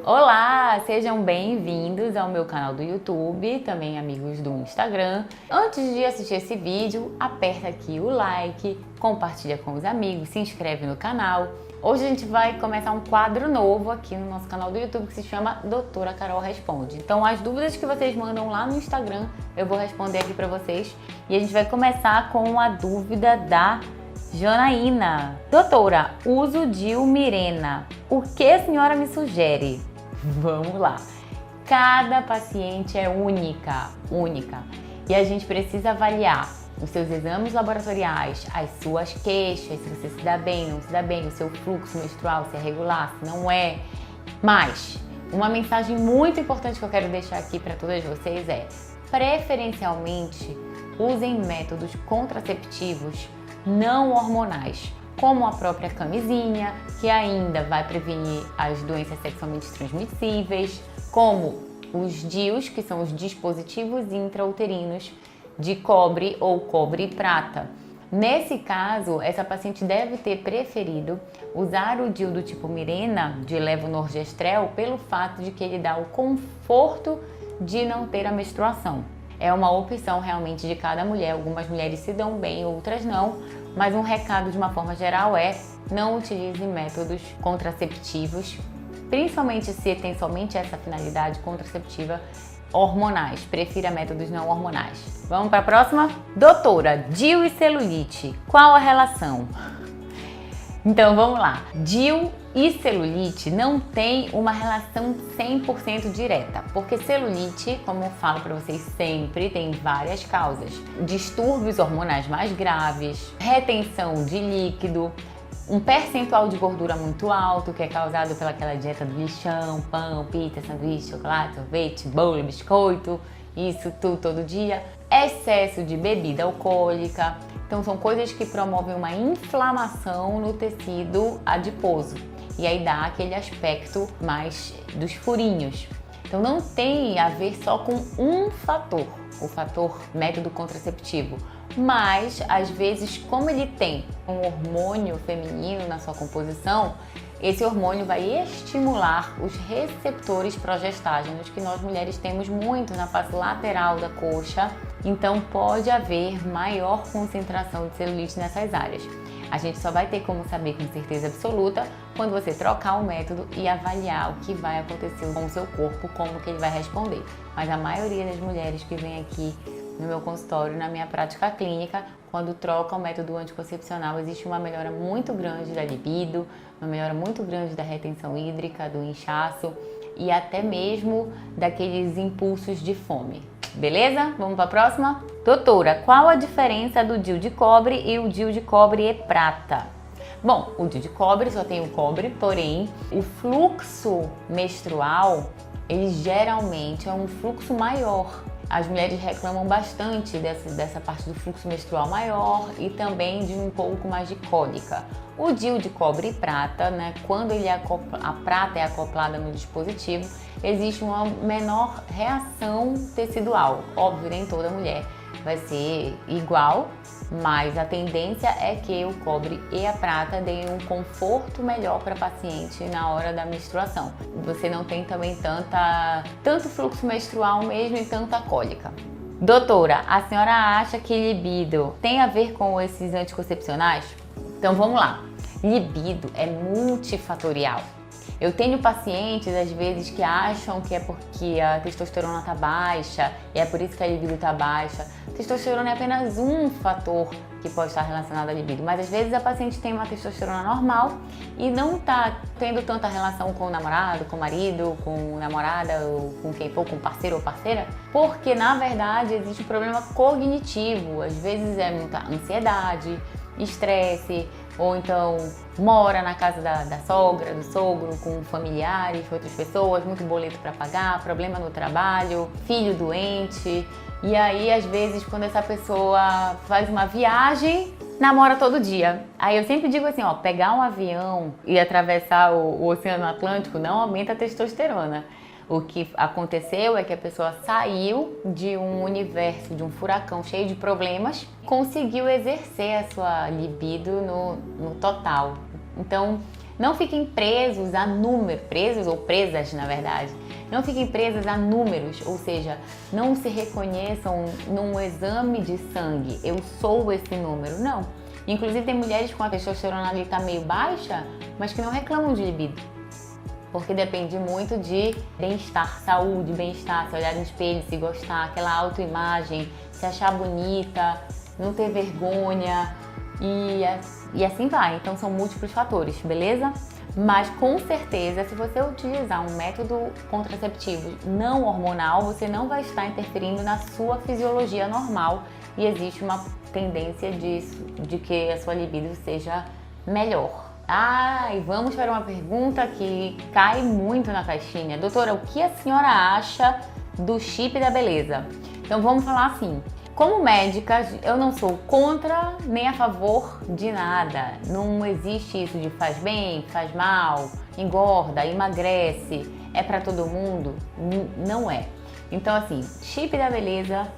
Olá, sejam bem-vindos ao meu canal do YouTube, também amigos do Instagram. Antes de assistir esse vídeo, aperta aqui o like, compartilha com os amigos, se inscreve no canal. Hoje a gente vai começar um quadro novo aqui no nosso canal do YouTube que se chama Doutora Carol Responde. Então as dúvidas que vocês mandam lá no Instagram eu vou responder aqui para vocês. E a gente vai começar com a dúvida da Janaína. Doutora, uso DIU Mirena. O que a senhora me sugere? Vamos lá. Cada paciente é única. E a gente precisa avaliar os seus exames laboratoriais, as suas queixas, se você se dá bem, não se dá bem, o seu fluxo menstrual, se é regular, se não é. Mas uma mensagem muito importante que eu quero deixar aqui para todas vocês é: preferencialmente usem métodos contraceptivos não hormonais, como a própria camisinha, que ainda vai prevenir as doenças sexualmente transmissíveis, como os DIUs, que são os dispositivos intrauterinos de cobre ou cobre e prata. Nesse caso, essa paciente deve ter preferido usar o DIU do tipo Mirena, de levonorgestrel, pelo fato de que ele dá o conforto de não ter a menstruação. É uma opção realmente de cada mulher, algumas mulheres se dão bem, outras não, mas um recado de uma forma geral é: não utilize métodos contraceptivos, principalmente se tem somente essa finalidade contraceptiva, hormonais, prefira métodos não hormonais. Vamos para a próxima? Doutora, DIU e celulite, qual a relação? Então vamos lá. DIU e celulite não tem uma relação 100% direta, porque celulite, como eu falo para vocês sempre, tem várias causas. Distúrbios hormonais mais graves, retenção de líquido, um percentual de gordura muito alto, que é causado pelaquela dieta do lixão, pão, pizza, sanduíche, chocolate, sorvete, bolo, biscoito, isso tudo todo dia. Excesso de bebida alcoólica. Então são coisas que promovem uma inflamação no tecido adiposo. E aí dá aquele aspecto mais dos furinhos. Então não tem a ver só com um fator, o fator método contraceptivo. Mas, às vezes, como ele tem um hormônio feminino na sua composição, esse hormônio vai estimular os receptores progestágenos que nós mulheres temos muito na face lateral da coxa. Então pode haver maior concentração de celulite nessas áreas. A gente só vai ter como saber com certeza absoluta quando você trocar o método e avaliar o que vai acontecer com o seu corpo, como que ele vai responder. Mas a maioria das mulheres que vem aqui no meu consultório, na minha prática clínica, quando troca o método anticoncepcional, existe uma melhora muito grande da libido, uma melhora muito grande da retenção hídrica, do inchaço e até mesmo daqueles impulsos de fome. Beleza? Vamos para a próxima? Doutora, qual a diferença do DIU de cobre e o DIU de cobre e prata? Bom, o DIU de cobre só tem o cobre, porém o fluxo menstrual, ele geralmente é um fluxo maior. As mulheres reclamam bastante dessa parte do fluxo menstrual maior e também de um pouco mais de cólica. O DIU de cobre e prata, né, quando a prata é acoplada no dispositivo, existe uma menor reação tecidual. Óbvio, nem toda mulher vai ser igual, mas a tendência é que o cobre e a prata deem um conforto melhor para a paciente na hora da menstruação. Você não tem também tanto fluxo menstrual mesmo e tanta cólica. Doutora, a senhora acha que libido tem a ver com esses anticoncepcionais? Então vamos lá. Libido é multifatorial. Eu tenho pacientes, às vezes, que acham que é porque a testosterona está baixa e é por isso que a libido está baixa. Testosterona é apenas um fator que pode estar relacionado à libido, mas às vezes a paciente tem uma testosterona normal e não está tendo tanta relação com o namorado, com o marido, com a namorada, ou com quem for, com o parceiro ou parceira, porque na verdade existe um problema cognitivo. Às vezes é muita ansiedade, estresse, ou então mora na casa da sogra, do sogro, com familiares, outras pessoas, muito boleto para pagar, problema no trabalho, filho doente. E aí, às vezes, quando essa pessoa faz uma viagem, namora todo dia. Aí eu sempre digo assim, ó, pegar um avião e atravessar o Oceano Atlântico não aumenta a testosterona. O que aconteceu é que a pessoa saiu de um universo, de um furacão cheio de problemas, conseguiu exercer a sua libido no total. Então, Não fiquem presos a números, presos ou presas na verdade, não fiquem presas a números, ou seja, não se reconheçam num exame de sangue, eu sou esse número, não. Inclusive tem mulheres com a testosterona ali tá meio baixa, mas que não reclamam de libido. Porque depende muito de bem-estar, saúde, bem-estar, se olhar no espelho, se gostar, aquela autoimagem, se achar bonita, não ter vergonha e assim vai. Então são múltiplos fatores, beleza? Mas com certeza, se você utilizar um método contraceptivo não hormonal, você não vai estar interferindo na sua fisiologia normal e existe uma tendência de que a sua libido seja melhor. E vamos para uma pergunta que cai muito na caixinha. Doutora, o que a senhora acha do chip da beleza? Então vamos falar assim. Como médica, eu não sou contra nem a favor de nada. Não existe isso de faz bem, faz mal, engorda, emagrece, é para todo mundo. Não é. Então assim, chip da beleza,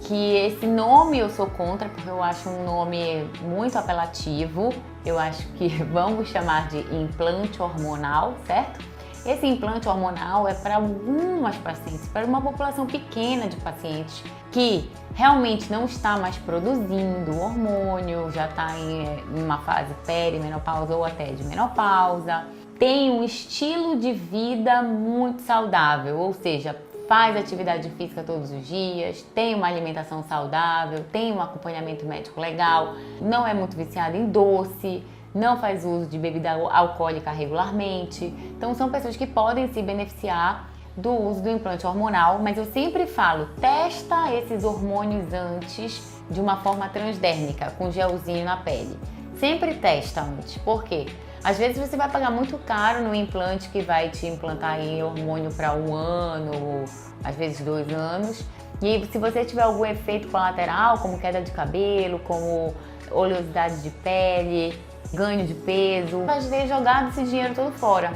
que esse nome eu sou contra porque eu acho um nome muito apelativo. Eu acho que vamos chamar de implante hormonal, certo? Esse implante hormonal é para algumas pacientes, para uma população pequena de pacientes que realmente não está mais produzindo hormônio, já está em uma fase perimenopausa ou até de menopausa, tem um estilo de vida muito saudável, ou seja, faz atividade física todos os dias, tem uma alimentação saudável, tem um acompanhamento médico legal, não é muito viciado em doce, não faz uso de bebida alcoólica regularmente. Então são pessoas que podem se beneficiar do uso do implante hormonal, mas eu sempre falo, testa esses hormônios antes de uma forma transdérmica, com gelzinho na pele. Sempre testa antes, por quê? Às vezes você vai pagar muito caro no implante que vai te implantar aí hormônio para 1 ano, ou às vezes 2 anos. E se você tiver algum efeito colateral, como queda de cabelo, como oleosidade de pele, ganho de peso, às vezes jogado esse dinheiro todo fora.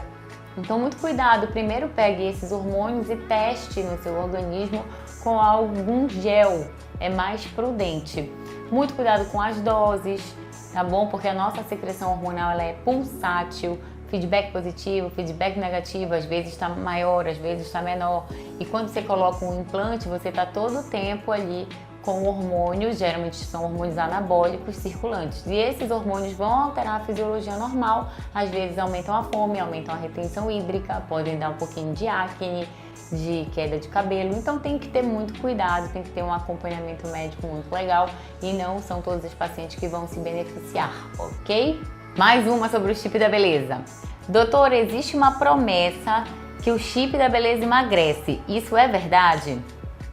Então muito cuidado, primeiro pegue esses hormônios e teste no seu organismo com algum gel, é mais prudente. Muito cuidado com as doses, tá bom? Porque a nossa secreção hormonal ela é pulsátil, feedback positivo, feedback negativo, às vezes está maior, às vezes está menor. E quando você coloca um implante, você está todo o tempo ali com hormônios, geralmente são hormônios anabólicos circulantes. E esses hormônios vão alterar a fisiologia normal, às vezes aumentam a fome, aumentam a retenção hídrica, podem dar um pouquinho de acne, de queda de cabelo. Então tem que ter muito cuidado, tem que ter um acompanhamento médico muito legal e não são todos os pacientes que vão se beneficiar, ok? Mais uma sobre o chip da beleza. Doutora, existe uma promessa que o chip da beleza emagrece. Isso é verdade?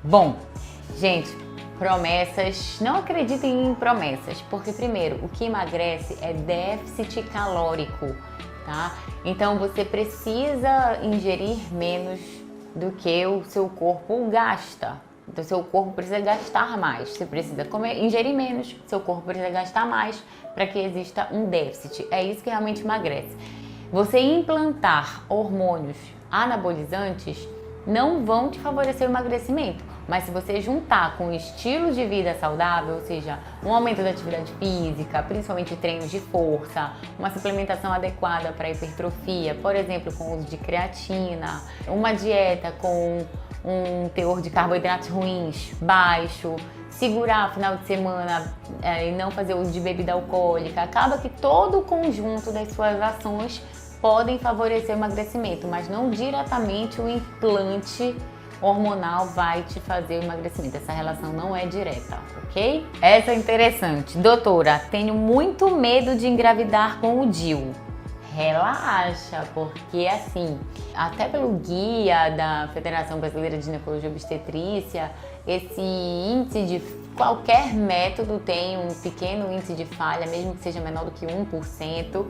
Bom, gente, promessas, não acreditem em promessas, porque primeiro, o que emagrece é déficit calórico, tá? Então você precisa ingerir menos do que o seu corpo gasta. Então seu corpo precisa gastar mais, você precisa ingerir menos, seu corpo precisa gastar mais para que exista um déficit. É isso que realmente emagrece. Você implantar hormônios anabolizantes não vão te favorecer o emagrecimento, mas se você juntar com um estilo de vida saudável, ou seja, um aumento da atividade física, principalmente treinos de força, uma suplementação adequada para hipertrofia, por exemplo, com o uso de creatina, uma dieta com um teor de carboidratos ruins baixo, segurar final de semana e não fazer uso de bebida alcoólica, acaba que todo o conjunto das suas ações podem favorecer o emagrecimento, mas não diretamente o implante hormonal vai te fazer o emagrecimento. Essa relação não é direta, ok? Essa é interessante. Doutora, tenho muito medo de engravidar com o DIU. Relaxa, porque assim, até pelo guia da Federação Brasileira de Ginecologia e Obstetrícia, esse índice de qualquer método tem um pequeno índice de falha, mesmo que seja menor do que 1%,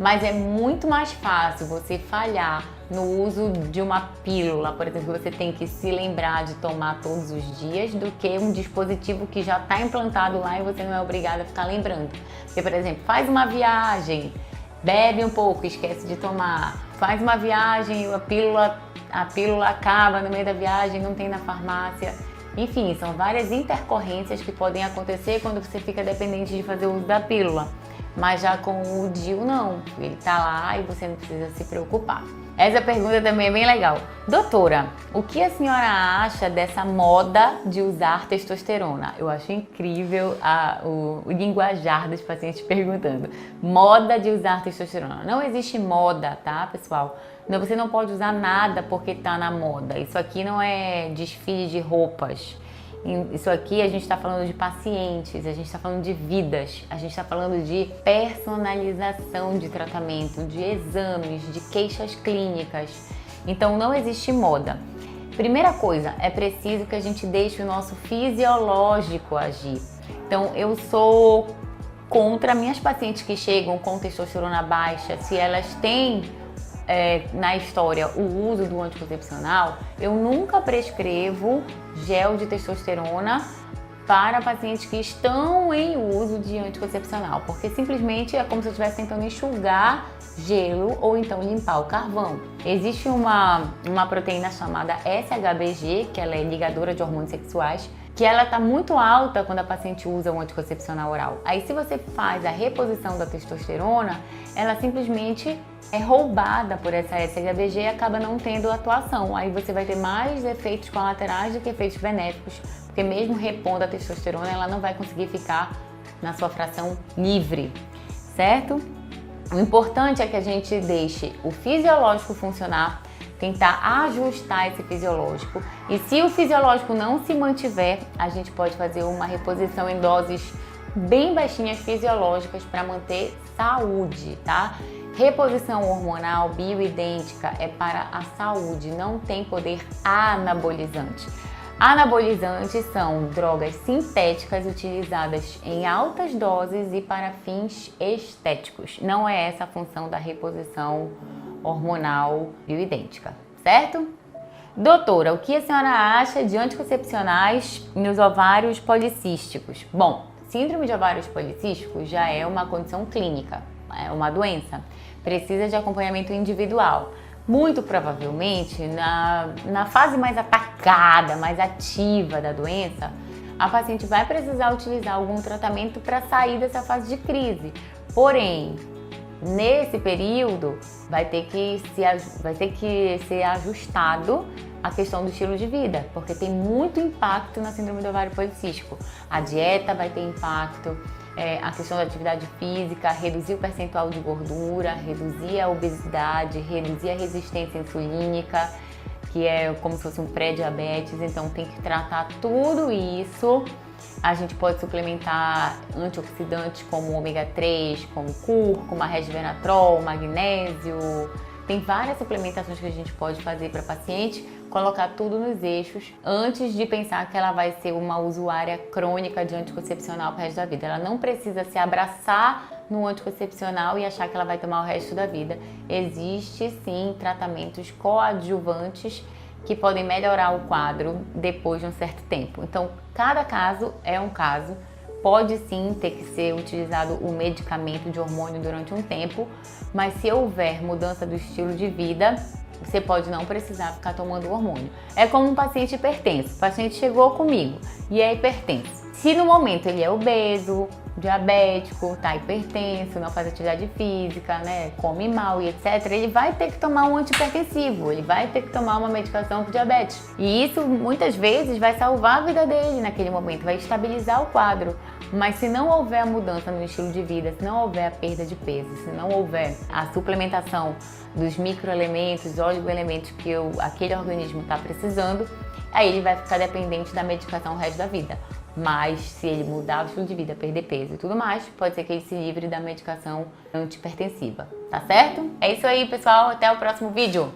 mas é muito mais fácil você falhar no uso de uma pílula, por exemplo, que você tem que se lembrar de tomar todos os dias, do que um dispositivo que já está implantado lá e você não é obrigado a ficar lembrando. Porque, por exemplo, faz uma viagem, bebe um pouco, esquece de tomar. Faz uma viagem, a pílula acaba no meio da viagem, não tem na farmácia. Enfim, são várias intercorrências que podem acontecer quando você fica dependente de fazer uso da pílula. mas já com o DIU não, ele tá lá e você não precisa se preocupar. Essa pergunta também é bem legal. Doutora, o que a senhora acha dessa moda de usar testosterona? Eu acho incrível o linguajar dos pacientes perguntando. Moda de usar testosterona. Não existe moda, tá, pessoal? Não, você não pode usar nada porque tá na moda. Isso aqui não é desfile de roupas. Isso aqui a gente está falando de pacientes, a gente está falando de vidas, a gente está falando de personalização de tratamento, de exames, de queixas clínicas. Então não existe moda. Primeira coisa, é preciso que a gente deixe o nosso fisiológico agir. Então eu sou contra minhas pacientes que chegam com testosterona baixa, se elas têm na história o uso do anticoncepcional, eu nunca prescrevo gel de testosterona para pacientes que estão em uso de anticoncepcional, porque simplesmente é como se eu estivesse tentando enxugar gelo ou então limpar o carvão. Existe uma proteína chamada SHBG, que ela é ligadora de hormônios sexuais, que ela está muito alta quando a paciente usa um anticoncepcional oral. Aí se você faz a reposição da testosterona, ela simplesmente é roubada por essa SHBG e acaba não tendo atuação. Aí você vai ter mais efeitos colaterais do que efeitos benéficos, porque mesmo repondo a testosterona, ela não vai conseguir ficar na sua fração livre, certo? O importante é que a gente deixe o fisiológico funcionar, tentar ajustar esse fisiológico. E se o fisiológico não se mantiver, a gente pode fazer uma reposição em doses bem baixinhas fisiológicas para manter saúde, tá? Reposição hormonal bioidêntica é para a saúde, não tem poder anabolizante. Anabolizantes são drogas sintéticas utilizadas em altas doses e para fins estéticos. Não é essa a função da reposição hormonal bioidêntica, certo? Doutora, o que a senhora acha de anticoncepcionais nos ovários policísticos? Bom, síndrome de ovários policísticos já é uma condição clínica, é uma doença, precisa de acompanhamento individual. Muito provavelmente, na fase mais atacada, mais ativa da doença, a paciente vai precisar utilizar algum tratamento para sair dessa fase de crise. Porém, nesse período, vai ter que ser ajustado a questão do estilo de vida, porque tem muito impacto na síndrome do ovário policístico. A dieta vai ter impacto, a questão da atividade física, reduzir o percentual de gordura, reduzir a obesidade, reduzir a resistência insulínica, que é como se fosse um pré-diabetes, então tem que tratar tudo isso. A gente pode suplementar antioxidantes como ômega 3, como cúrcuma, resveratrol, magnésio. Tem várias suplementações que a gente pode fazer para paciente, colocar tudo nos eixos antes de pensar que ela vai ser uma usuária crônica de anticoncepcional para o resto da vida. Ela não precisa se abraçar no anticoncepcional e achar que ela vai tomar o resto da vida. Existe sim tratamentos coadjuvantes que podem melhorar o quadro depois de um certo tempo. Então, cada caso é um caso. Pode sim ter que ser utilizado o medicamento de hormônio durante um tempo, mas se houver mudança do estilo de vida, você pode não precisar ficar tomando o hormônio. É como um paciente hipertenso. O paciente chegou comigo e é hipertenso. Se no momento ele é obeso, diabético, tá hipertenso, não faz atividade física, né, come mal e etc, ele vai ter que tomar um antihipertensivo, ele vai ter que tomar uma medicação para diabetes. E isso muitas vezes vai salvar a vida dele naquele momento, vai estabilizar o quadro. Mas se não houver a mudança no estilo de vida, se não houver a perda de peso, se não houver a suplementação dos microelementos, oligoelementos que aquele organismo está precisando, aí ele vai ficar dependente da medicação o resto da vida. Mas se ele mudar o estilo de vida, perder peso e tudo mais, pode ser que ele se livre da medicação antihipertensiva, tá certo? É isso aí, pessoal. Até o próximo vídeo.